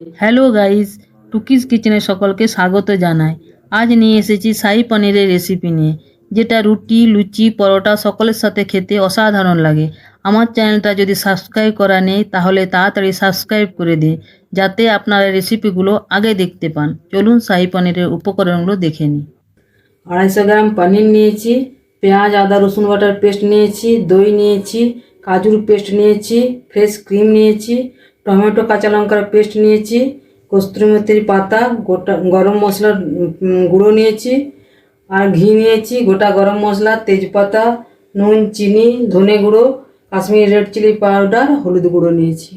Hello guys, টুকিস কিচেনে সকলকে স্বাগত জানাই। আজ নিয়ে এসেছি শাহী পনিরের রেসিপি নিয়ে, যেটা রুটি, লুচি, পরোটা সকলের সাথে খেতে অসাধারণ লাগে। আমার চ্যানেলটা যদি সাবস্ক্রাইব করা নেই তাহলে তাড়াতাড়ি সাবস্ক্রাইব করে দিন, যাতে আপনারা রেসিপিগুলো আগে দেখতে পান। চলুন শাহী পনিরের উপকরণগুলো দেখে নিই। 250 গ্রাম পনির নিয়েছি, পেঁয়াজ আদা রসুন বাটার পেস্ট নিয়েছি, দই নিয়েছি, কাজুর পেস্ট নিয়েছি, ফ্রেশ ক্রিম নিয়েছি, টমেটো কাঁচা লঙ্কার পেস্ট নিয়েছি, কস্তুরি মেথির পাতা, গোটা গরম মশলার গুঁড়ো নিয়েছি, আর ঘি নিয়েছি, গোটা গরম মশলা, তেজপাতা, নুন, চিনি, ধনে গুঁড়ো, কাশ্মীরি রেড চিলি পাউডার, হলুদ গুঁড়ো নিয়েছি।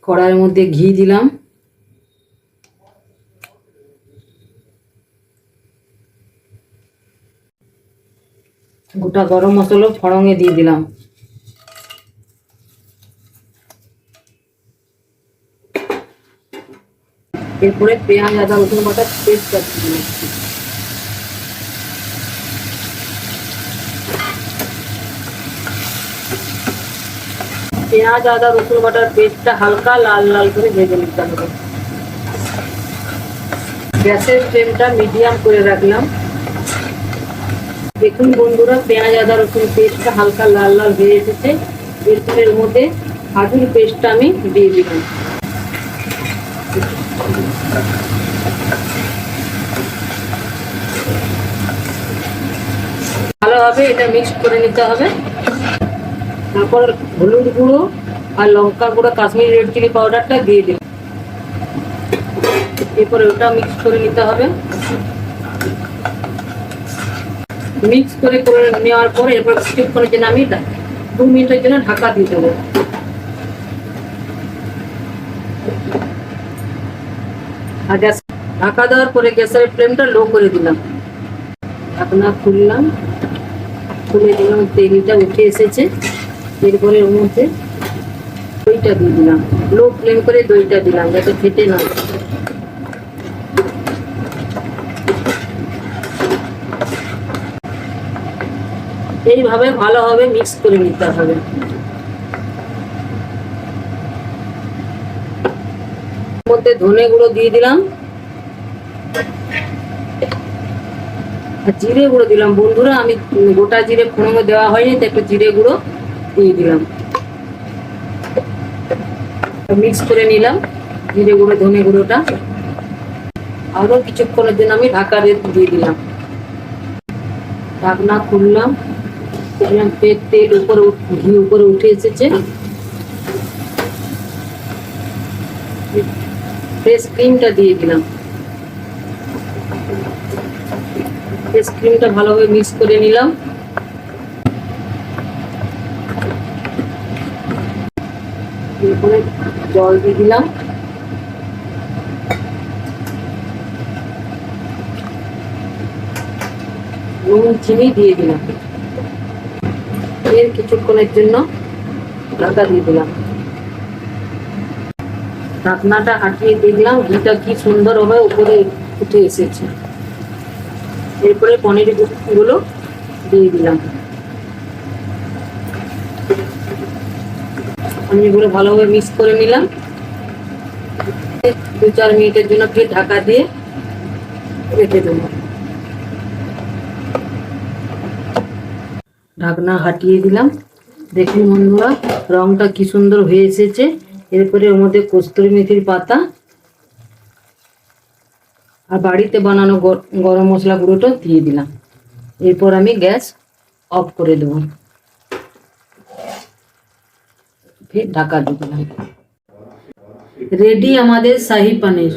কড়াইয়ের মধ্যে ঘি দিলাম, গোটা গরম মশলা ফড়ঙে দিয়ে দিলাম, এরপরে পেঁয়াজ আদা রসুন বাটার পেস্ট দিলাম, পেঁয়াজ আদা রসুন বাটার পেস্টটা হালকা লাল লাল করে ভেজে নিতে হবে। গ্যাসের ফ্লেমটা মিডিয়াম করে রাখলাম। দেখুন বন্ধুরা, পেঁয়াজ আদা রসুন পেস্টটা হালকা লাল লাল হয়ে এসেছে। এরপরে এর মধ্যে কাজুর পেস্টটা আমি দিয়ে দিলাম। ভালোভাবে এটা মিক্স করে নিতে হবে। তারপর হলুদ গুঁড়ো আর লঙ্কা গুঁড়ো, কাশ্মীরি রেড চিলি পাউডারটা দিয়ে দিলাম। এরপরে ওটা মিক্স করে নিতে হবে। মিক্স করে নেওয়ার পর এরপর কিছুক্ষণের জন্য আমি 2 মিনিটের জন্য ঢাকা দিয়ে দেবো। আর গ্যাস ঢাকা দেওয়ার পরে গ্যাসের ফ্লেমটা লো করে দিলাম। ঢাকনা খুললাম, খুলে দিলাম, তেলটা উঠে এসেছে। এরপরে ওর মধ্যে দইটা দিয়ে দিলাম, লো ফ্লেম করে দইটা দিলাম যাতে ফেটে না। এইভাবে ভালোভাবে মিক্স করে নিতে হবে। মধ্যে ধনে গুঁড়ো দিয়ে দিলাম আর জিরে গুঁড়ো দিলাম। বন্ধুরা, আমি গোটা জিরে ফোড়নে দেওয়া হয়নি, তো একটু জিরে গুঁড়ো দিয়ে দিলাম। মিক্স করে নিলাম জিরে গুঁড়ো ধনে গুঁড়োটা। আরো কিছুক্ষণের জন্য আমি ঢাকা দিয়ে দিলাম। ঢাকনা খুললাম, তেল উপরে ঘি উপরে উঠে এসেছে। ফ্রেশ ক্রিমটা দিয়ে দিলাম। ফ্রেশ ক্রিমটা ভালোভাবে মিক্স করে নিলাম। এরপরে জল দিয়ে দিলাম, নুন চিনি দিয়ে দিলাম। এর কিছুক্ষণের জন্য ঢাকা দিয়ে দিলাম। ঢাকনাটা আটকিয়ে দেখলাম ঘিটা কি সুন্দর ভাবে উপরে উঠে এসেছে। এরপরে পনির গুলো দিয়ে দিলাম। পনিরগুলো ভালোভাবে মিক্স করে নিলাম। 2-4 মিনিটের জন্য ফির ঢাকা দিয়ে রেখে দেবো। ঢাকনা হাটিয়ে দিলাম। দেখুন বন্ধুরা, রংটা কি সুন্দর হয়ে এসেছে। এরপরে ওর মধ্যে কস্তুরি মেথির পাতা আর বাড়িতে বানানো গরম মশলা গুঁড়োটা দিয়ে দিলাম। এরপর আমি গ্যাস অফ করে দেবো, ফির ঢাকা দিয়ে দিলাম। রেডি আমাদের শাহী পনির।